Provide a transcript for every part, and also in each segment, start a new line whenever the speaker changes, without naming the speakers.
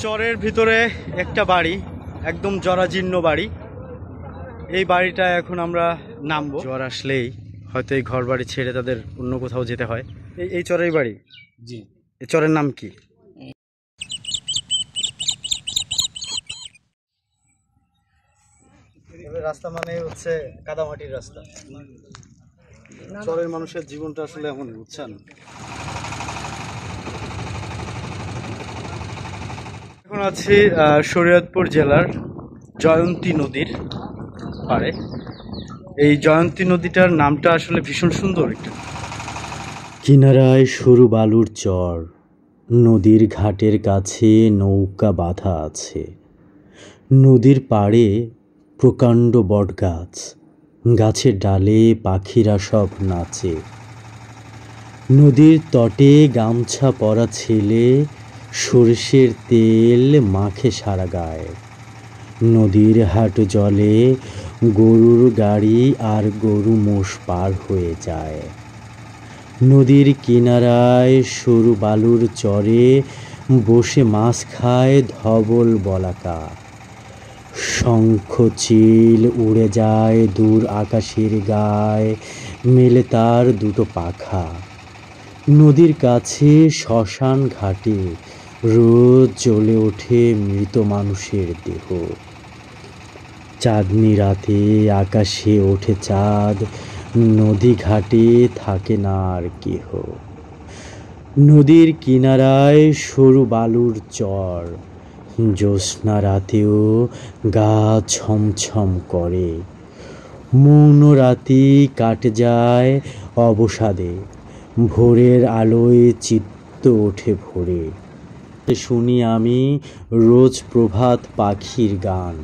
চরের ভিতরে একটা বাড়ি, একদম জরাজীর্ণ বাড়ি। এই বাড়িটা এখন আমরা নামবো। জ্বর আসলেই হয়তো এই ঘর বাড়ি ছেড়ে তাদের অন্য কোথাও যেতে হয়। এই চরের বাড়ি। জি। এই চরের নাম কি? রাস্তা মানে হচ্ছে কাদামাটির রাস্তা। চরের মানুষের জীবনটা আসলে এমন, বুঝছেন। এখন আছি শরীয়তপুর জেলার জয়ন্তী নদীর পাড়ে। এই জয়ন্তী নদীটার নামটা আসলে ভীষণ সুন্দর একটা।
কিনারায় সরু বালুর চর, নদীর ঘাটের কাছে নৌকা বাঁধা আছে। নদীর পাড়ে প্রকাণ্ড বটগাছ, গাছের ডালে পাখিরা সব নাচে। নদীর তটে গামছা পরা ছেলে সরষের তেল মাখে সারা গায়ে। নদীর হাঁটু জলে গরুর গাড়ি আর গরু মোষ পার হয়ে যায়। নদীর কিনারায় সরু বালুর চরে বসে মাছ খায় ধবল বলাকা। শঙ্খ চিল উড়ে যায় দূর আকাশের গায়ে, মেলে তার দুটো পাখা। নদীর কাছে শ্মশান ঘাটে রোজ জ্বলে ওঠে মৃত মানুষের দেহ। চাঁদনি রাতে আকাশে ওঠে চাঁদ, নদী ঘাটে থাকে না আর কেহ। নদীর কিনারায় সরু বালুর চর, জ্যোৎস্না রাতেও গা ছমছম করে। মৌন রাতি কাটে যায় অবসাদে, ভোরের আলোয় চিত্ত ওঠে ভোরে। শুনি আমি রোজ প্রভাত পাখির গান।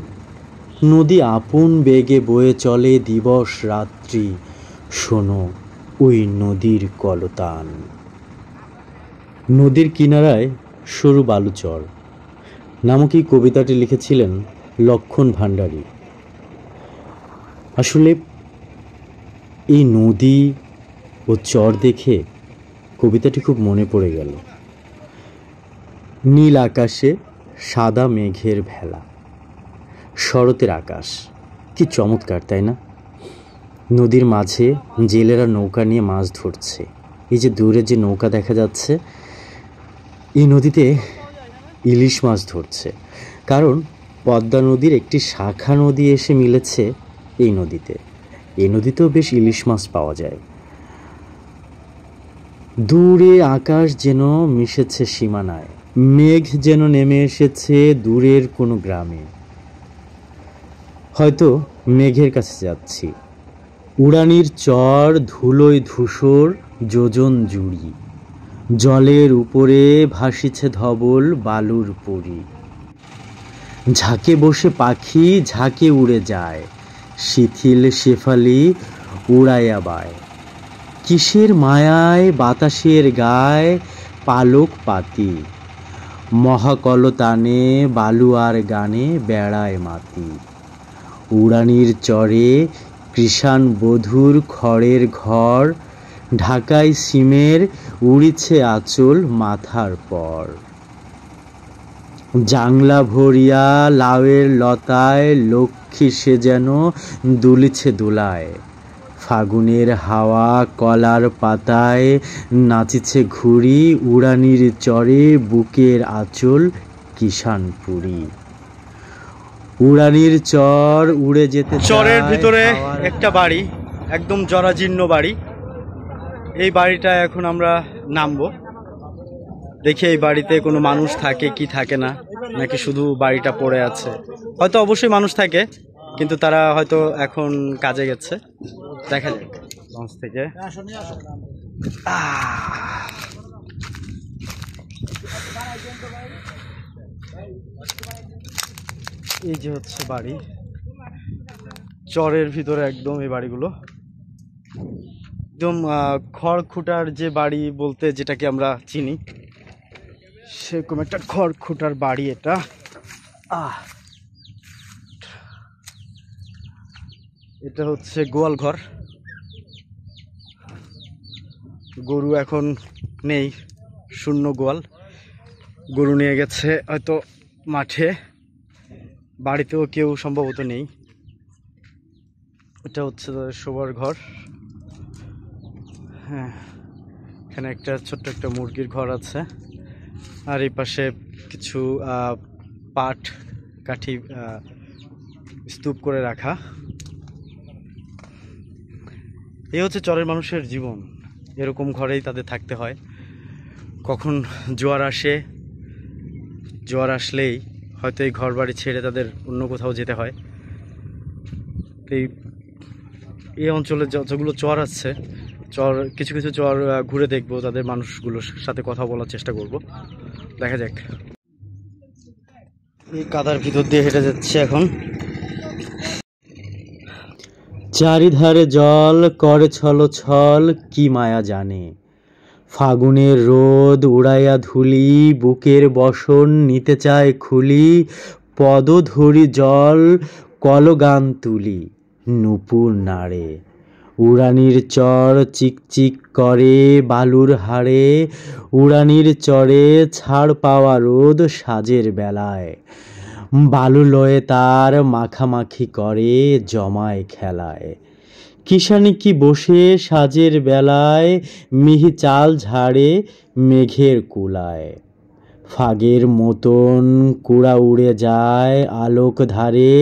নদী আপন বেগে বয়ে চলে দিবস রাত্রি, শোনো ওই নদীর কলতান। নদীর কিনারায় সরু বালুচর নামক এই কবিতাটি লিখেছিলেন লক্ষণ ভান্ডারী। আসলে এই নদী ও চর দেখে কবিতাটি খুব মনে পড়ে গেল। নীল আকাশে সাদা মেঘের ভেলা, শরতের আকাশ কি চমৎকার, তাই না? নদীর মাঝে জেলেরা নৌকা নিয়ে মাছ ধরছে। এই যে দূরে যে নৌকা দেখা যাচ্ছে, এই নদীতে ইলিশ মাছ ধরছে। কারণ পদ্মা নদীর একটি শাখা নদী এসে মিলেছে এই নদীতে। এই নদীতেও বেশ ইলিশ মাছ পাওয়া যায়। দূরে আকাশ যেন মিশেছে সীমানায়, মেঘ যেন নেমে এসেছে দূরের কোনো গ্রামে। হয়তো মেঘের কাছে যাচ্ছি। উড়ানির চর ধুলোয় ধূসর যোজন জুড়ি, জলের উপরে ভাসিছে ধবল বালুর পরি। ঝাঁকে বসে পাখি ঝাঁকে উড়ে যায়, শিথিল শেফালি উড়াইয়া বায়। কিসের মায়ায় বাতাসের গায় পালক পাতি, মহাকলতানে বালুয়ার গানে বেড়ায় মাতি। উড়ানির চরে কৃষাণ বধূর খড়ের ঘর, ঢাকায় সিমের উড়িছে আঁচল মাথার পর। জাংলা ভরিয়া লাউয়ের লতায় লক্ষ্মী সে যেন দুলিছে দোলায়। ফাগুনের হাওয়া কলার পাতায় নাচিছে ঘুড়ি, উড়ানির চরে বুকের আঁচল কিষানপুরী। উড়ানির চর উড়ে যেতে।
চরের ভিতরে একটা বাড়ি, একদম জরাজীর্ণ বাড়ি। এই বাড়িটা এখন আমরা নামবো। দেখি এই বাড়িতে কোনো মানুষ থাকে কি থাকে না, নাকি শুধু বাড়িটা পড়ে আছে। হয়তো অবশ্যই মানুষ থাকে, কিন্তু তারা হয়তো এখন কাজে গেছে। দেখা যাক লঞ্চ থেকে। এই যে হচ্ছে বাড়ি, চরের ভিতরে একদম এই বাড়িগুলো একদম খড়খুটার যে বাড়ি বলতে যেটাকে আমরা চিনি, সেরকম একটা খড়খুটার বাড়ি এটা। এটা হচ্ছে গোয়াল ঘর। গরু এখন নেই, শূন্য গোয়াল। গরু নিয়ে গেছে হয়তো মাঠে, বাড়িতেও কেউ সম্ভবত নেই। এটা হচ্ছে তাদের শোবার ঘর। হ্যাঁ, এখানে একটা ছোট্ট একটা মুরগির ঘর আছে, আর এই পাশে কিছু পাট কাঠি স্তূপ করে রাখা। এই হচ্ছে চরের মানুষের জীবন, এরকম ঘরেই তাদের থাকতে হয়। কখন জোয়ার আসে, জোয়ার আসলেই হয়তো এই ঘর বাড়ি ছেড়ে তাদের অন্য কোথাও যেতে হয়। এই অঞ্চলে যতগুলো চর আছে, চর কিছু কিছু চর ঘুরে দেখবো, তাদের মানুষগুলোর সাথে কথা বলার চেষ্টা করব। দেখা যাক। এই কাদার ভিতর দিয়ে হেঁটে যাচ্ছে এখন।
চারিধারে জল করে ছল ছল, কি মায়া জানে। ফাগুনের রোদ উড়াইয়া ধুলি, বুকের বসন নিতে চায় খুলি। পদ ধরি জল কলগান তুলি, নুপুর নাড়ে। উড়ানির চর চিকচিক করে বালুর হাড়ে। উড়ানির চরে ছাড় পাওয়া রোদ সাজের বেলায়। বালু লয়ে তার মাখামাখি করে জমায় খেলায়। কিষানি কি বসে সাজের বেলায়, মিহি চাল ঝাড়ে মেঘের কুলায়। ফাগের মতন কুড়া উড়ে যায় আলোক ধারে,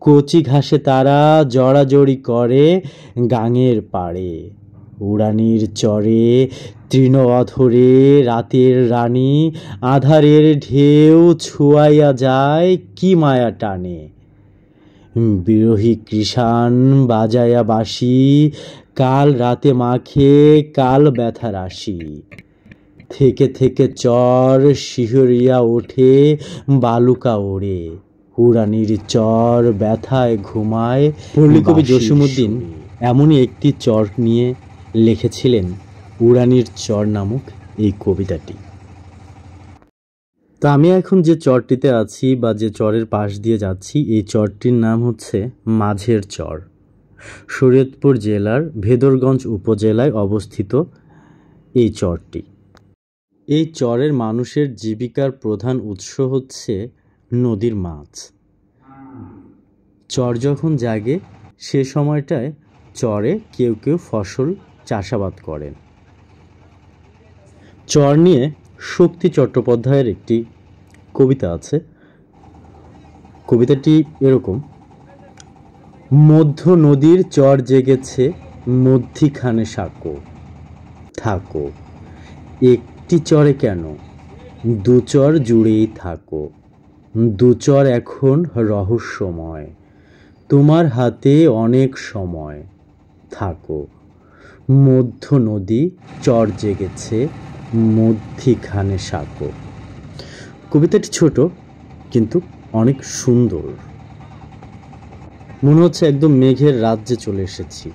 কচি ঘাসে তারা জড়াজড়ি করে গাঙের পাড়ে। উড়ানির চরে তৃণ অধরে রাতের রানী, আধারের ঢেউ ছুয়াইয়া যায় কি মায়া টানে। বিরহী কৃষাণ বাজায়া বাঁশি, কাল রাতে মাখে কাল ব্যথা রাশি। থেকে থেকে চর শিহরিয়া ওঠে বালুকা ওড়ে, উড়ানির চর ব্যথায় ঘুমায়। পল্লীকবি জসিমউদ্দিন এমনই একটি চর নিয়ে লিখেছিলেন উড়ানির চর নামক এই কবিতাটি। তা আমি এখন যে চরটিতে আছি বা যে চরের পাশ দিয়ে যাচ্ছি, এই চরটির নাম হচ্ছে মাঝের চর। শরীয়তপুর জেলার ভেদরগঞ্জ উপজেলায় অবস্থিত এই চরটি। এই চরের মানুষের জীবিকার প্রধান উৎস হচ্ছে নদীর মাছ। চর যখন জাগে সে সময়টায় চরে কেউ কেউ ফসল চাষাবাদ করেন। চর নিয়ে শক্তি চট্টোপাধ্যায়ের একটি কবিতা আছে। কবিতাটি এরকম: মধ্য নদীর চর জেগেছে, মধ্যিখানে সাঁকো থাকো। একটি চরে কেন, দুচর জুড়েই থাকো। দুচর এখন রহস্যময়, তোমার হাতে অনেক সময় থাকো। মধ্য নদী চর জেগেছে, মধ্যিখানে সাঁকো। কবিতাটি ছোট কিন্তু অনেক সুন্দর। মনে হচ্ছে একদম মেঘের রাজ্যে চলে এসেছি,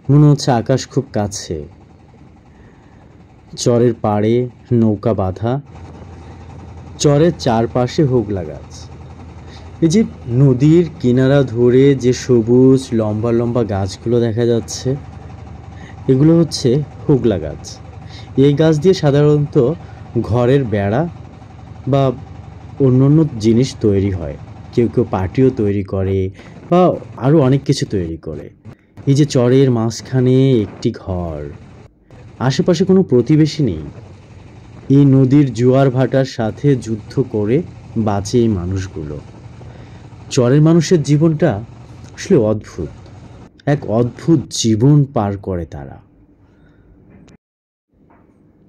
মনে হচ্ছে আকাশ খুব কাছে। চরের পাড়ে নৌকা বাঁধা, চরের চারপাশে হোগলা গাছ। এই যে নদীর কিনারা ধরে যে সবুজ লম্বা লম্বা গাছগুলো দেখা যাচ্ছে, এগুলো হচ্ছে হোগলা গাছ। এই গাছ দিয়ে সাধারণত ঘরের বেড়া বা অন্য অন্য জিনিস তৈরি হয়। কেউ কেউ পাটিও তৈরি করে বা আরও অনেক কিছু তৈরি করে। এই যে চরের মাঝখানে একটি ঘর, আশেপাশে কোনো প্রতিবেশী নেই। এই নদীর জোয়ার ভাটার সাথে যুদ্ধ করে বাঁচে এই মানুষগুলো। চরের মানুষের জীবনটা আসলে অদ্ভুত, এক অদ্ভুত জীবন পার করে তারা।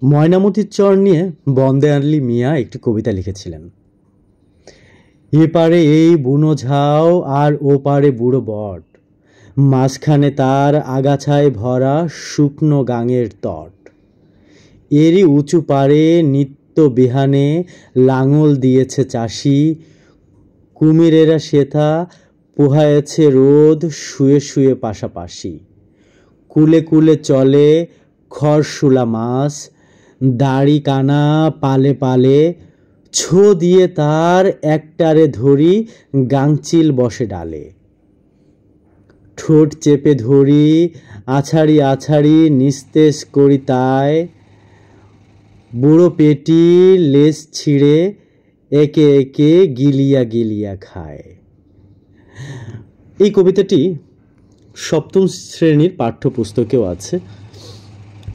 ময়নামতির চর নিয়ে বন্দে আলী মিয়া একটি কবিতা লিখেছিলেন। এপারে এই বুনো ঝাউ আর ওপারে বুড়ো বট, মাঝখানে তার আগাছায় ভরা শুকনো গাঙের তট। এরই উঁচু পারে নিত্য বিহানে লাঙল দিয়েছে চাষি, কুমিরেরা সেথা পোহায়েছে রোদ শুয়ে শুয়ে পাশাপাশি। কুলে কুলে চলে খড়শুলা মাছ, দাড়ি কানা পালে পালে, ছো দিয়ে তার একটারে ধরি গাংচিল বসে ডালে। ঠোঁট চেপে ধরি আছাড়ি আছাড়ি নিস্তেজ করি তাই, বুড়ো পেটি লেজ ছিঁড়ে একে একে গিলিয়া গিলিয়া খায়। এই কবিতাটি সপ্তম শ্রেণীর পাঠ্যপুস্তকেও আছে।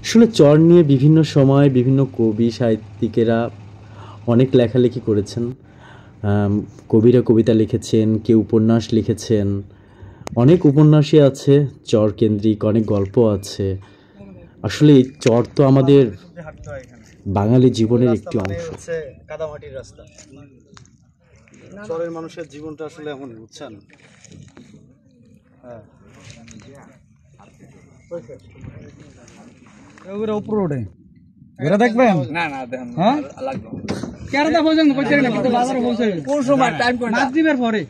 আসলে চর নিয়ে বিভিন্ন সময় বিভিন্ন কবি সাহিত্যিকেরা অনেক লেখালেখি করেছেন। কবিরা কবিতা লিখেছেন, কেউ উপন্যাস লিখেছেন। অনেক উপন্যাসই আছে চর কেন্দ্রিক, অনেক গল্প আছে। আসলে এই চর তো আমাদের বাঙালি জীবনের একটি অংশ।
কাদামাটির রাস্তা, চরের মানুষের জীবনটা আসলে এমন, বুঝছেন? হ্যাঁ,
উপরে ওঠে এরা দেখবেন না না দেখেন হ্যাঁ কেরাটা পর্যন্ত কইতে না কিন্তু বাজারে পৌঁছে কোন সময় টাইম কোন মাগরিবের পরে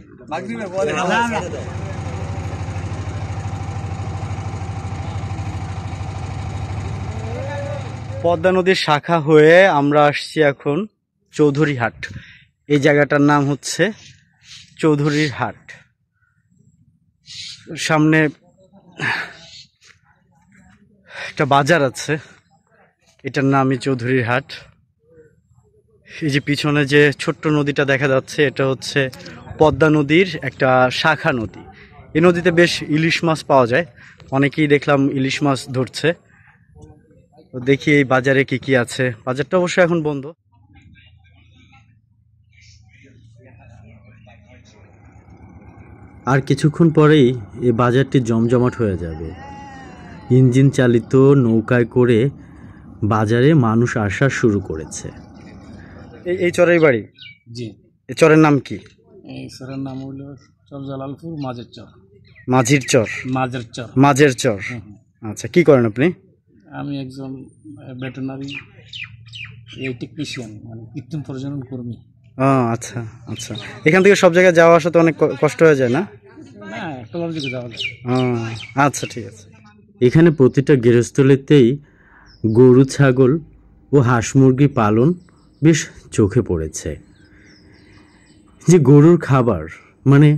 পদ্মা নদীর শাখা হয়ে আমরা আসছি এখন চৌধুরীহাট। এই জায়গাটার নাম হচ্ছে চৌধুরীহাট। সামনে একটা বাজার আছে, এটার নামই চৌধুরীহাট। এই যে পিছনে যে ছোট্ট নদীটা দেখা যাচ্ছে, এটা হচ্ছে পদ্মা নদীর একটা শাখা নদী। এই নদীতে বেশ ইলিশ মাছ পাওয়া যায়, অনেকেই দেখলাম ইলিশ মাছ ধরছে। তো দেখি এই বাজারে কি কি আছে। বাজারটা অবশ্য এখন বন্ধ।
আর কিছুক্ষণ পরেই এই বাজারটি জমজমাট হয়ে যাবে। ইঞ্জিন চালিত নৌকায় করে বাজারে মানুষ আসা শুরু করেছে।
এই চরের বাড়ি?
জি।
এই চরের নাম কি?
এই চরের নাম হলো চর জালালপুর মাঝের চর।
মাঝির চর?
মাঝের চর।
মাঝের চর। আচ্ছা, কি করেন আপনি?
আমি একজন ভেটেরিনারি টেকনিশিয়ান, মানে কৃত্রিম প্রজনন কর্মী।
আচ্ছা আচ্ছা। এখান থেকে সব জায়গায় যাওয়া আসা তো অনেক কষ্ট হয়ে যায় না?
না, একটা দিকে যাওয়া যায়।
আচ্ছা, ঠিক আছে।
এখানে প্রতিটা গৃহস্থলীতেই গরু, ছাগল ও হাঁস মুরগি পালন বেশ চোখে পড়েছে। যে গরুর খাবার, মানে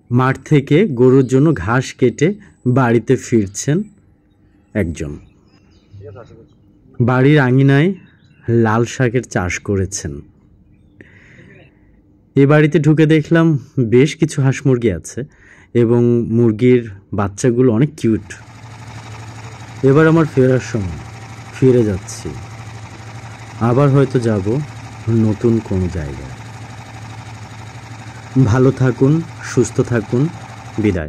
মাঠ থেকে গরুর জন্য ঘাস কেটে বাড়িতে ফিরছেন একজন। বাড়ির আঙিনায় লাল শাকের চাষ করেছেন। এ বাড়িতে ঢুকে দেখলাম বেশ কিছু হাঁস মুরগি আছে এবং মুরগির বাচ্চাগুলো অনেক কিউট। এবার আমার ফেরার সময়, ফিরে যাচ্ছি। আবার হয়তো যাব নতুন কোনো জায়গায়। ভালো থাকুন, সুস্থ থাকুন, বিদায়।